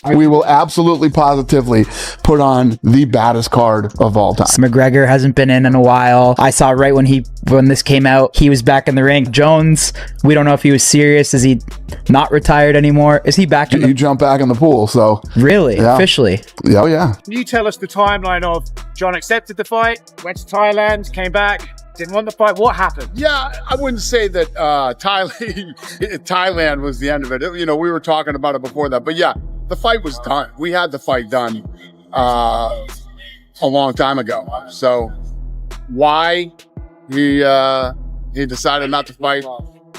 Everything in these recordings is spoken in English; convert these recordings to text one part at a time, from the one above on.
We will absolutely positively put on the baddest card of all time. McGregor hasn't been in a while. I saw right when this came out, he was back in the ring. Jones, we don't know if he was serious. Is he not retired anymore? Is he back in You jump back in the pool, so. Really? Yeah. Officially? Oh, yeah. Can you tell us the timeline of Jon accepted the fight, went to Thailand, came back, didn't want the fight? What happened? Yeah, I wouldn't say that Thailand was the end of it. You know, we were talking about it before that. But yeah, the fight was done. We had the fight done a long time ago. So why he decided not to fight,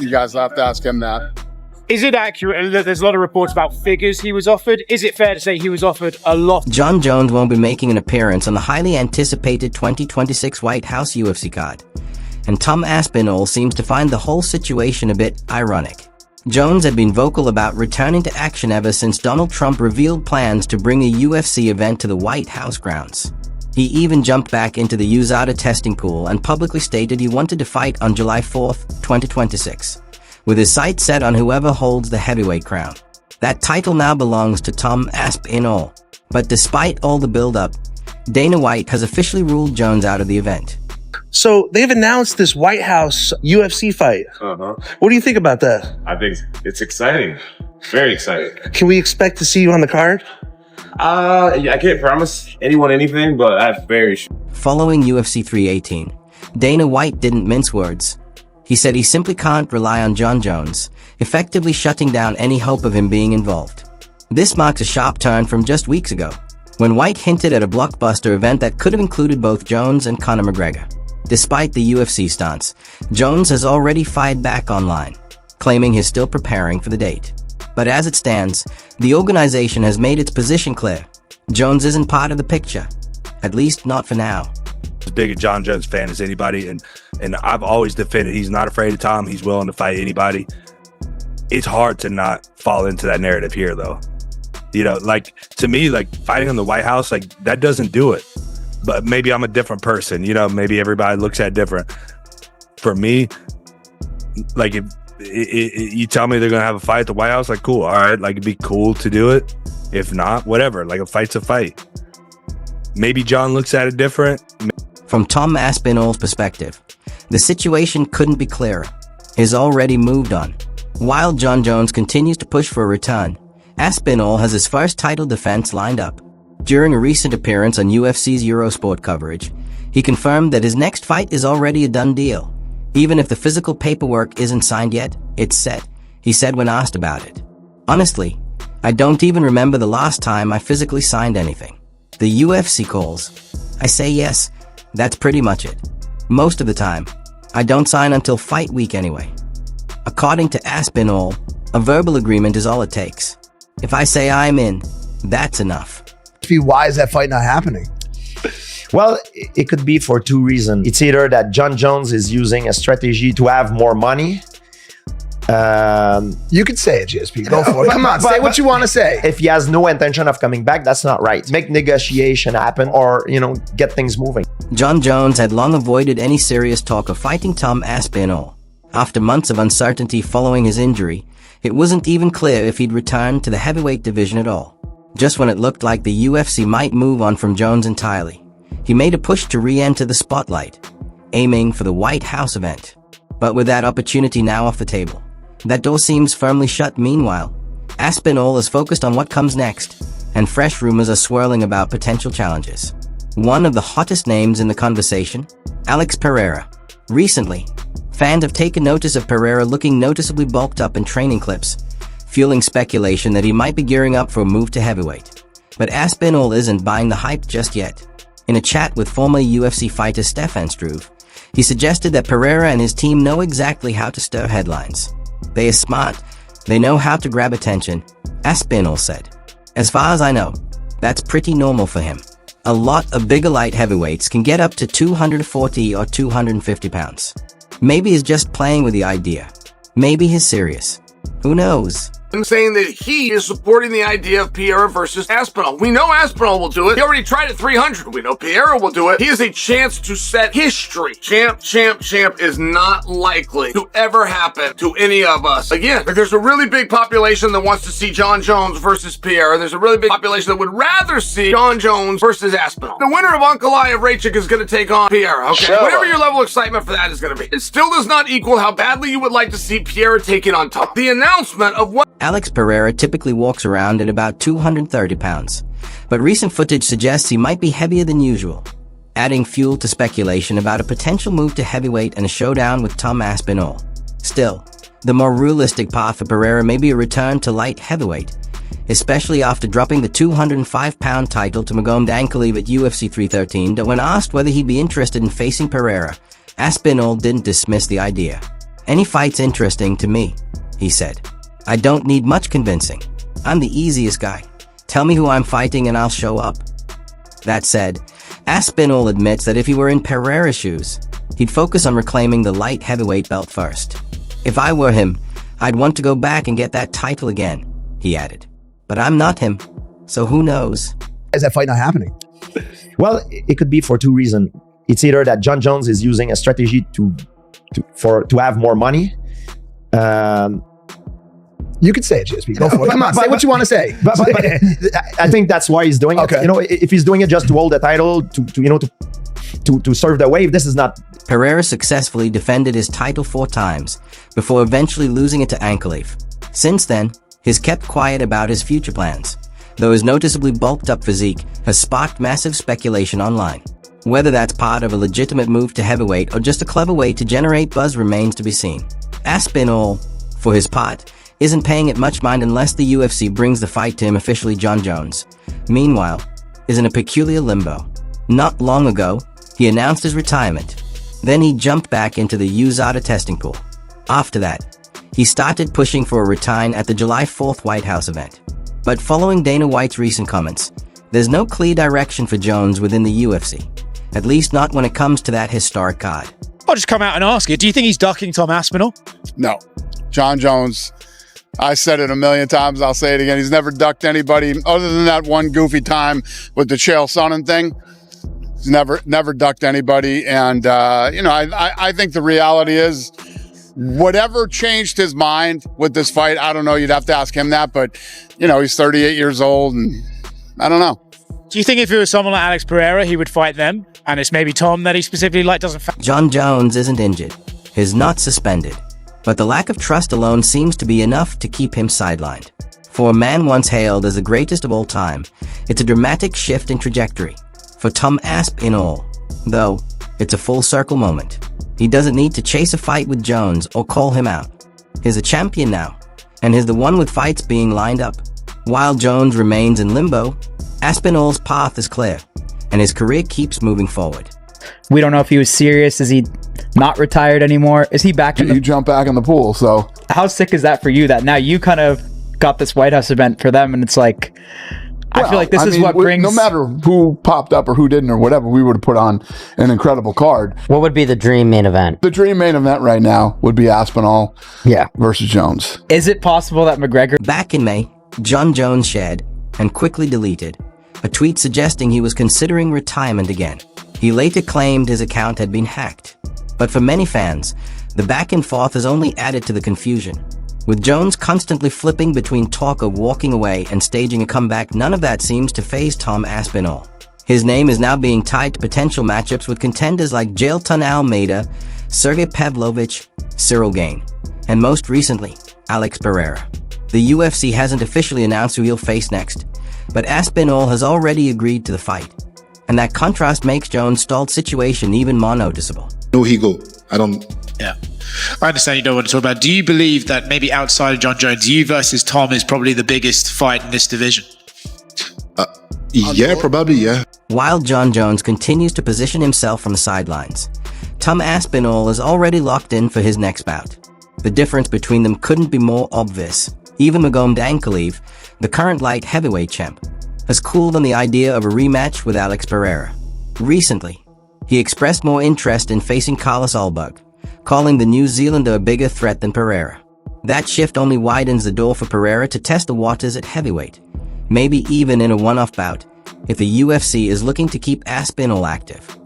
you guys will have to ask him that. Is it accurate that there's a lot of reports about figures he was offered? Is it fair to say he was offered a lot? Jon Jones won't be making an appearance on the highly anticipated 2026 White House UFC card, and Tom Aspinall seems to find the whole situation a bit ironic. Jones had been vocal about returning to action ever since Donald Trump revealed plans to bring a UFC event to the White House grounds. He even jumped back into the USADA testing pool and publicly stated he wanted to fight on July 4th, 2026. With his sights set on whoever holds the heavyweight crown. That title now belongs to Tom Aspinall. But despite all the build-up, Dana White has officially ruled Jones out of the event. So they've announced this White House UFC fight. What do you think about that? I think it's exciting. Very exciting. Can we expect to see you on the card? I can't promise anyone anything, but I'm very sure. Following UFC 318, Dana White didn't mince words. He said he simply can't rely on Jon Jones, effectively shutting down any hope of him being involved. This marks a sharp turn from just weeks ago, when White hinted at a blockbuster event that could have included both Jones and Conor McGregor. Despite the UFC stance, Jones has already fired back online, claiming he's still preparing for the date. But as it stands, the organization has made its position clear. Jones isn't part of the picture, at least not for now. As big a Jon Jones fan as anybody, and I've always defended he's not afraid of Tom. He's willing to fight anybody. It's hard to not fall into that narrative here, though. You know, like, to me, like, fighting on the White House, like, that doesn't do it. But maybe I'm a different person, you know, maybe everybody looks at it different. For me, like, if you tell me they're gonna have a fight at the White House, like, cool, all right, like, it'd be cool to do it. If not, whatever, like, a fight's a fight. Maybe Jon looks at it different. From Tom Aspinall's perspective, the situation couldn't be clearer. He's already moved on. While Jon Jones continues to push for a return, Aspinall has his first title defense lined up. During a recent appearance on UFC's Eurosport coverage, he confirmed that his next fight is already a done deal. Even if the physical paperwork isn't signed yet, it's set, he said when asked about it. Honestly, I don't even remember the last time I physically signed anything. The UFC calls. I say yes. That's pretty much it. Most of the time, I don't sign until fight week anyway. According to Aspinall, a verbal agreement is all it takes. If I say I'm in, that's enough. Why is that fight not happening? Well, it could be for two reasons. It's either that Jon Jones is using a strategy to have more money. You could say it, GSP. Go for it. Come on, say what you want to say. If he has no intention of coming back, that's not right. Make negotiation happen, or, you know, get things moving. Jon Jones had long avoided any serious talk of fighting Tom Aspinall. After months of uncertainty following his injury, it wasn't even clear if he'd return to the heavyweight division at all. Just when it looked like the UFC might move on from Jones entirely, he made a push to re-enter the spotlight, aiming for the White House event. But with that opportunity now off the table, that door seems firmly shut. Meanwhile, Aspinall is focused on what comes next, and fresh rumors are swirling about potential challenges. One of the hottest names in the conversation, Alex Pereira. Recently, fans have taken notice of Pereira looking noticeably bulked up in training clips, fueling speculation that he might be gearing up for a move to heavyweight. But Aspinall isn't buying the hype just yet. In a chat with former UFC fighter Stefan Struve, he suggested that Pereira and his team know exactly how to stir headlines. They are smart. They know how to grab attention, Aspinall said. As far as I know, that's pretty normal for him. A lot of bigger light heavyweights can get up to 240 or 250 pounds. Maybe he's just playing with the idea. Maybe he's serious. Who knows? and saying that he is supporting the idea of Pereira versus Aspinall. We know Aspinall will do it. He already tried at 300. We know Pereira will do it. He has a chance to set history. Champ is not likely to ever happen to any of us. Again, there's a really big population that wants to see Jon Jones versus Pereira. There's a really big population that would rather see Jon Jones versus Aspinall. The winner of Ankalaev Rachik is going to take on Pereira, okay? Whatever your level of excitement for that is going to be. It still does not equal how badly you would like to see Pereira taking on Tom. The announcement of what Alex Pereira typically walks around at about 230 pounds, but recent footage suggests he might be heavier than usual, adding fuel to speculation about a potential move to heavyweight and a showdown with Tom Aspinall. Still, the more realistic path for Pereira may be a return to light heavyweight, especially after dropping the 205-pound title to Magomed Ankalaev at UFC 313. That when asked whether he'd be interested in facing Pereira, Aspinall didn't dismiss the idea. "Any fight's interesting to me," he said. "I don't need much convincing. I'm the easiest guy. Tell me who I'm fighting and I'll show up." That said, Aspinall admits that if he were in Pereira's shoes, he'd focus on reclaiming the light heavyweight belt first. "If I were him, I'd want to go back and get that title again," he added. "But I'm not him, so who knows?" Is that fight not happening? Well, it could be for two reasons. It's either that Jon Jones is using a strategy to have more money. You could say it, GSP. Go for it. Come on, say what you want to say. But I think that's why he's doing it. Okay. You know, if he's doing it just to hold the title, to serve the wave, this is not. Pereira successfully defended his title 4 times, before eventually losing it to Ankalaev. Since then, he's kept quiet about his future plans, though his noticeably bulked-up physique has sparked massive speculation online. Whether that's part of a legitimate move to heavyweight or just a clever way to generate buzz remains to be seen. Aspinall, for his part, isn't paying it much mind unless the UFC brings the fight to him officially. Jon Jones, meanwhile, is in a peculiar limbo. Not long ago, he announced his retirement. Then he jumped back into the USADA testing pool. After that, he started pushing for a resign at the July 4th White House event. But following Dana White's recent comments, there's no clear direction for Jones within the UFC. At least not when it comes to that historic card. I'll just come out and ask you, do you think he's ducking Tom Aspinall? No. Jon Jones, I said it a million times, I'll say it again. He's never ducked anybody other than that one goofy time with the Chael Sonnen thing. He's never ducked anybody. And, I think the reality is whatever changed his mind with this fight, I don't know. You'd have to ask him that. But, he's 38 years old and I don't know. Do you think if it was someone like Alex Pereira, he would fight them? And it's maybe Tom that he specifically doesn't fight? Jon Jones isn't injured. He's not suspended. But the lack of trust alone seems to be enough to keep him sidelined. For a man once hailed as the greatest of all time, it's a dramatic shift in trajectory. For Tom Aspinall, though, it's a full circle moment. He doesn't need to chase a fight with Jones or call him out. He's a champion now, and he's the one with fights being lined up. While Jones remains in limbo, Aspinall's path is clear, and his career keeps moving forward. We don't know if he was serious. Is he not retired anymore? Is he back in You jump back in the pool, so. How sick is that for you that now you kind of got this White House event for them, and it's like, I feel like this is what brings... No matter who popped up or who didn't or whatever, we would have put on an incredible card. What would be the dream main event? The dream main event right now would be Aspinall versus Jones. Is it possible that McGregor... Back in May, Jon Jones shared, and quickly deleted, a tweet suggesting he was considering retirement again. He later claimed his account had been hacked. But for many fans, the back and forth has only added to the confusion. With Jones constantly flipping between talk of walking away and staging a comeback, none of that seems to faze Tom Aspinall. His name is now being tied to potential matchups with contenders like Jailton Almeida, Sergey Pavlovich, Cyril Gane, and most recently, Alex Pereira. The UFC hasn't officially announced who he'll face next, but Aspinall has already agreed to the fight. And that contrast makes Jones' stalled situation even more noticeable. No ego. I don't... Yeah. I understand you don't want to talk about it. Do you believe that maybe outside of Jon Jones, you versus Tom is probably the biggest fight in this division? Yeah, probably, yeah. While Jon Jones continues to position himself from the sidelines, Tom Aspinall is already locked in for his next bout. The difference between them couldn't be more obvious. Even Magomed Ankalaev, the current light heavyweight champ, has cooled on the idea of a rematch with Alex Pereira. Recently, he expressed more interest in facing Carlos Ulberg, calling the New Zealander a bigger threat than Pereira. That shift only widens the door for Pereira to test the waters at heavyweight, maybe even in a one-off bout, if the UFC is looking to keep Aspinall active.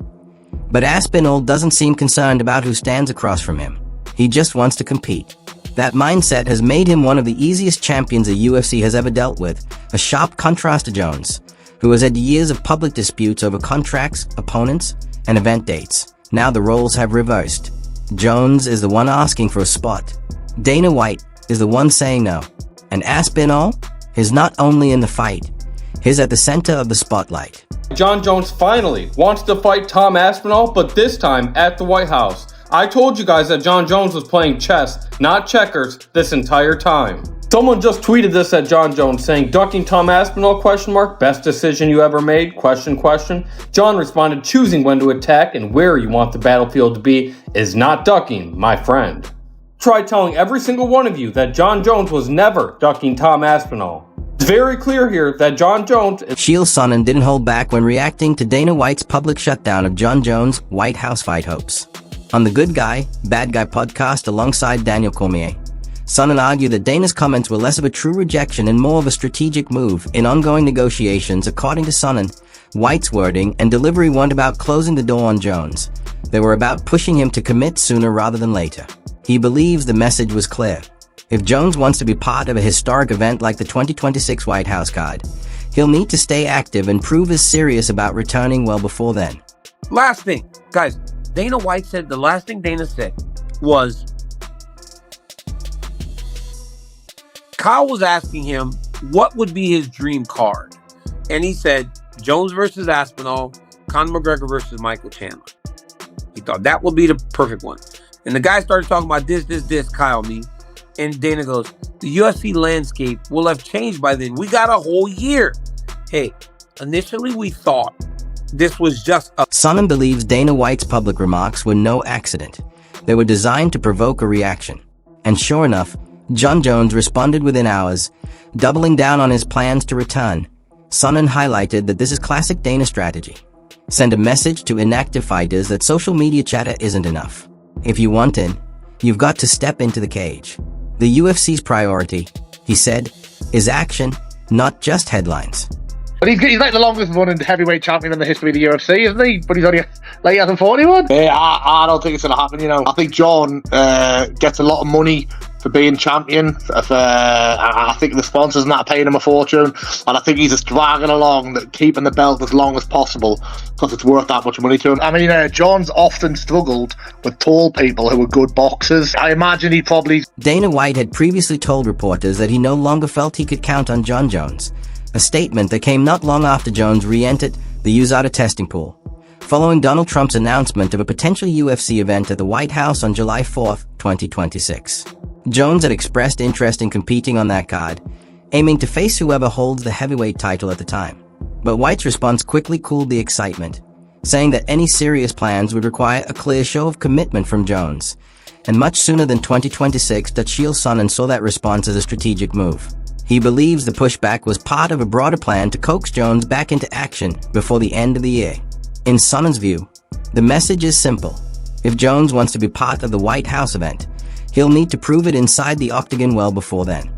But Aspinall doesn't seem concerned about who stands across from him. He just wants to compete. That mindset has made him one of the easiest champions the UFC has ever dealt with, a sharp contrast to Jones, who has had years of public disputes over contracts, opponents, and event dates. Now the roles have reversed. Jones is the one asking for a spot. Dana White is the one saying no. And Aspinall is not only in the fight, he's at the center of the spotlight. Jon Jones finally wants to fight Tom Aspinall, but this time at the White House. I told you guys that Jon Jones was playing chess, not checkers, this entire time. Someone just tweeted this at Jon Jones saying, ducking Tom Aspinall, ? Best decision you ever made, ? Jon responded, choosing when to attack and where you want the battlefield to be is not ducking, my friend. Try telling every single one of you that Jon Jones was never ducking Tom Aspinall. It's very clear here that Jon Jones... Chael Sonnen didn't hold back when reacting to Dana White's public shutdown of Jon Jones' White House fight hopes. On the Good Guy, Bad Guy podcast alongside Daniel Cormier, Sonnen argued that Dana's comments were less of a true rejection and more of a strategic move in ongoing negotiations. According to Sonnen, White's wording and delivery weren't about closing the door on Jones. They were about pushing him to commit sooner rather than later. He believes the message was clear. If Jones wants to be part of a historic event like the 2026 White House card, he'll need to stay active and prove he's serious about returning well before then. Last thing, guys, Dana White said, the last thing Dana said was, Kyle was asking him what would be his dream card. And he said, Jones versus Aspinall, Conor McGregor versus Michael Chandler. He thought that would be the perfect one. And the guy started talking about this, Kyle, me. And Dana goes, the UFC landscape will have changed by then. We got a whole year. Hey, initially we thought this was just a... Sonnen believes Dana White's public remarks were no accident. They were designed to provoke a reaction. And sure enough, Jon Jones responded within hours, doubling down on his plans to return. Sonnen highlighted that this is classic Dana strategy. Send a message to inactive fighters that social media chatter isn't enough. If you want in, you've got to step into the cage. The UFC's priority, he said, is action, not just headlines. But he's like the longest running heavyweight champion in the history of the UFC, isn't he? But he's only like he hasn't fought anyone. I don't think it's going to happen, you know. I think Jon gets a lot of money for being champion. I think the sponsors not paying him a fortune, and I think he's just dragging along, keeping the belt as long as possible because it's worth that much money to him. I mean, Jon's often struggled with tall people who are good boxers. I imagine he probably... Dana White had previously told reporters that he no longer felt he could count on Jon Jones, a statement that came not long after Jones re-entered the USADA testing pool, following Donald Trump's announcement of a potential UFC event at the White House on July 4, 2026. Jones had expressed interest in competing on that card, aiming to face whoever holds the heavyweight title at the time. But White's response quickly cooled the excitement, saying that any serious plans would require a clear show of commitment from Jones, and much sooner than 2026 that Chael Sonnen saw that response as a strategic move. He believes the pushback was part of a broader plan to coax Jones back into action before the end of the year. In Sonnen's view, the message is simple. If Jones wants to be part of the White House event, he'll need to prove it inside the octagon well before then.